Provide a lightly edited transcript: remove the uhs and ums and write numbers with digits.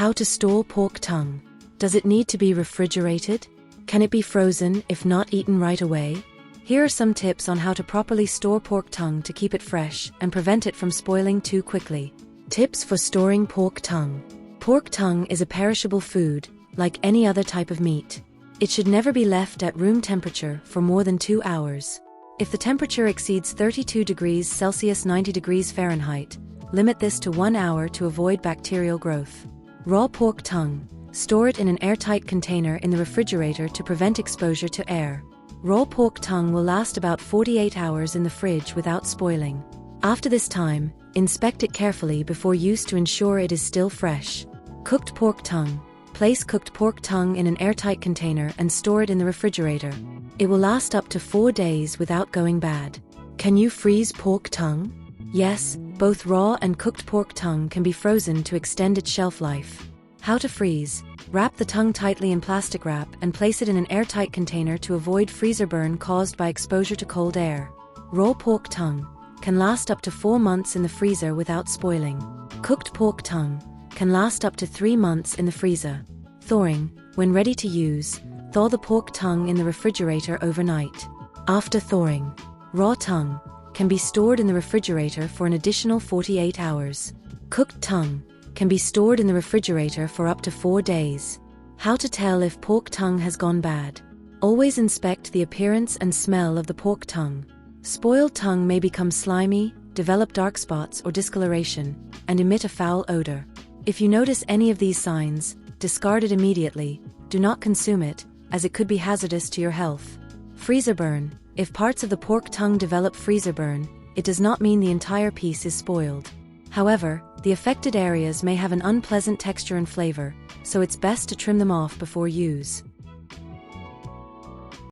How to store pork tongue. Does it need to be refrigerated? Can it be frozen if not eaten right away? Here are some tips on how to properly store pork tongue to keep it fresh and prevent it from spoiling too quickly. Tips for storing pork tongue. Pork tongue is a perishable food, like any other type of meat. It should never be left at room temperature for more than 2 hours. If the temperature exceeds 32 degrees Celsius 90 degrees Fahrenheit, limit this to 1 hour to avoid bacterial growth. Raw pork tongue. Store it in an airtight container in the refrigerator to prevent exposure to air. Raw pork tongue will last about 48 hours in the fridge without spoiling. After this time, inspect it carefully before use to ensure it is still fresh. Cooked pork tongue. Place cooked pork tongue in an airtight container and store it in the refrigerator. It will last up to 4 days without going bad. Can you freeze pork tongue? Yes, both raw and cooked pork tongue can be frozen to extend its shelf life. How to freeze. Wrap the tongue tightly in plastic wrap and place it in an airtight container to avoid freezer burn caused by exposure to cold air. Raw pork tongue can last up to 4 months in the freezer without spoiling. Cooked pork tongue can last up to 3 months in the freezer. Thawing. When ready to use, thaw the pork tongue in the refrigerator overnight. After thawing, raw tongue can be stored in the refrigerator for an additional 48 hours. Cooked tongue can be stored in the refrigerator for up to 4 days. How to tell if pork tongue has gone bad. Always inspect the appearance and smell of the pork tongue. Spoiled tongue may become slimy, develop dark spots or discoloration, and emit a foul odor. If you notice any of these signs, discard it immediately. Do not consume it, as it could be hazardous to your health. Freezer burn. If parts of the pork tongue develop freezer burn, it does not mean the entire piece is spoiled. However, the affected areas may have an unpleasant texture and flavor, so it's best to trim them off before use.